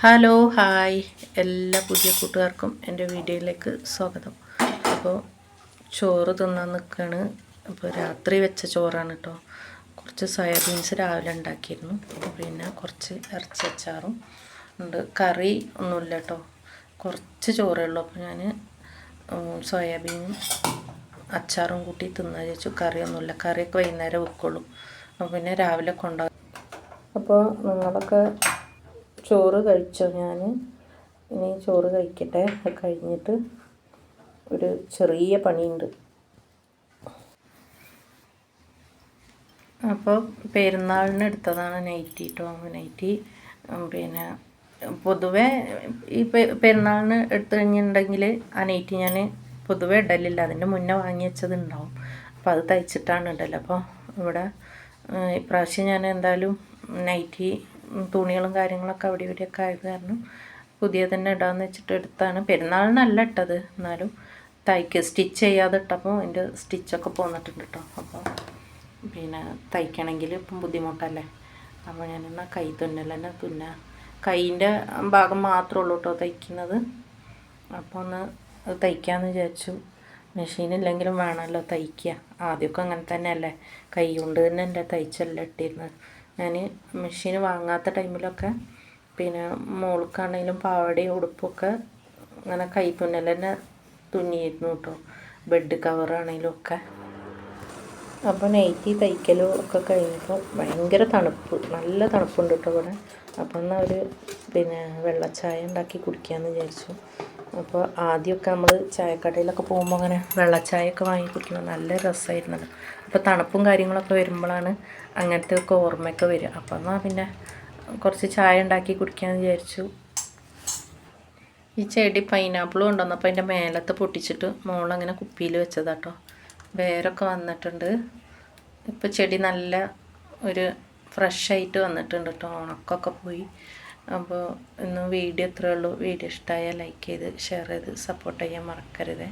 Hello hi എല്ലാ പുതിയ കൂട്ടുകാർക്കും എൻ്റെ വീഡിയോയിലേക്ക് സ്വാഗതം. അപ്പോൾ ചോറ് തിന്നാൻ നിൽക്കുകയാണ്. അപ്പോൾ രാത്രി വെച്ച ചോറാണ് കേട്ടോ. കുറച്ച് സോയാബീൻസ് രാവിലെ ഉണ്ടാക്കിയിരുന്നു. പിന്നെ കുറച്ച് ഇറച്ചി അച്ചാറും ഉണ്ട്. കറി ഒന്നുമില്ല കേട്ടോ, കുറച്ച് ചോറേ ഉള്ളൂ. അപ്പോൾ ഞാൻ സോയാബീനും അച്ചാറും കൂട്ടി തിന്നാൻ വെച്ചു. കറിയൊന്നുമില്ല, കറിയൊക്കെ വൈകുന്നേരം വെക്കുള്ളൂ. അപ്പോൾ പിന്നെ രാവിലെ കൊണ്ടുപോകും. അപ്പോൾ നിങ്ങളൊക്കെ ചോറ് കഴിച്ചോ? ഞാൻ ഇനി ചോറ് കഴിക്കട്ടെ. കഴിഞ്ഞിട്ട് ഒരു ചെറിയ പണിയുണ്ട്. അപ്പോൾ പെരുന്നാളിന് എടുത്തതാണ് നൈറ്റി കേട്ടോ. നൈറ്റി പിന്നെ പൊതുവേ ഈ പെരുന്നാളിന് എടുത്തു കഴിഞ്ഞിട്ടുണ്ടെങ്കിൽ ആ നൈറ്റി ഞാൻ പൊതുവേ ഇടലില്ല. അതിൻ്റെ മുന്നേ വാങ്ങി വെച്ചതുണ്ടാവും. അപ്പോൾ അത് തയ്ച്ചിട്ടാണ് ഇടൽ. അപ്പോൾ ഇവിടെ ഇപ്രാവശ്യം ഞാൻ എന്തായാലും നൈറ്റി തുണികളും കാര്യങ്ങളൊക്കെ അവിടെ ഇവിടെയൊക്കെ ആയത് കാരണം പുതിയ തന്നെ ഇടാമെന്ന് വെച്ചിട്ട് എടുത്താണ്. പെരുന്നാളിനല്ല ഇട്ടത്, എന്നാലും സ്റ്റിച്ച് ചെയ്യാതെ ഇട്ടപ്പോൾ അതിൻ്റെ സ്റ്റിച്ചൊക്കെ പോന്നിട്ടുണ്ട് കേട്ടോ. അപ്പോൾ പിന്നെ തയ്ക്കണമെങ്കിൽ ഇപ്പം ബുദ്ധിമുട്ടല്ലേ. അപ്പോൾ ഞാനെന്നാൽ കൈ തുന്നൽ തന്നെ കൈയിൻ്റെ ഭാഗം മാത്രമേ ഉള്ളൂ കേട്ടോ തയ്ക്കുന്നത്. അപ്പോൾ ഒന്ന് അത് തയ്ക്കാമെന്ന് വിചാരിച്ചു. മെഷീനില്ലെങ്കിലും വേണമല്ലോ തയ്ക്കുക. ആദ്യമൊക്കെ അങ്ങനെ തന്നെയല്ലേ, കൈ കൊണ്ട് തന്നെ എൻ്റെ തയ്ച്ചെല്ലാം ഇട്ടിരുന്നത്. ഞാൻ മെഷീൻ വാങ്ങാത്ത ടൈമിലൊക്കെ പിന്നെ മോൾക്കാണെങ്കിലും പാവാടയും ഉടുപ്പൊക്കെ അങ്ങനെ കൈ തുന്നൽ തന്നെ തുന്നിയിരുന്നു കേട്ടോ, ബെഡ് കവറാണെങ്കിലും ഒക്കെ. അപ്പോൾ നൈറ്റി തയ്ക്കലും ഒക്കെ കഴിഞ്ഞപ്പോൾ ഭയങ്കര തണുപ്പ്, നല്ല തണുപ്പുണ്ട് കേട്ടോ ഇവിടെ. അപ്പോൾ എന്നാൽ ഒരു പിന്നെ വെള്ളച്ചായ ഉണ്ടാക്കി കുടിക്കാമെന്ന് വിചാരിച്ചു. അപ്പോൾ ആദ്യമൊക്കെ നമ്മൾ ചായക്കടയിലൊക്കെ പോകുമ്പോൾ അങ്ങനെ വെള്ളച്ചായയൊക്കെ വാങ്ങി കുടിക്കുന്നത് നല്ല രസമായിരുന്നല്ലോ. അപ്പോൾ തണുപ്പും കാര്യങ്ങളൊക്കെ വരുമ്പോഴാണ് അങ്ങനത്തെ ഒക്കെ ഓർമ്മയൊക്കെ വരിക. അപ്പോൾ എന്നാൽ പിന്നെ കുറച്ച് ചായ ഉണ്ടാക്കി കുടിക്കാമെന്ന് വിചാരിച്ചു. ഈ ചെടി പൈനാപ്പിളും ഉണ്ടെന്നപ്പോൾ അതിൻ്റെ മേലത്ത് പൊട്ടിച്ചിട്ട് മോളങ്ങനെ കുപ്പിയിൽ വെച്ചതാട്ടോ. വേരൊക്കെ വന്നിട്ടുണ്ട്. ഇപ്പോൾ ചെടി നല്ല ഒരു ഫ്രഷായിട്ട് വന്നിട്ടുണ്ട് കേട്ടോ, ഉണക്കൊക്കെ പോയി. അപ്പോൾ ഇന്ന് വീഡിയോ ഇത്രയേ ഉള്ളൂ. വീഡിയോ ഇഷ്ടമായാൽ ലൈക്ക് ചെയ്ത് ഷെയർ ചെയ്ത് സപ്പോർട്ട് ചെയ്യാൻ മറക്കരുത്.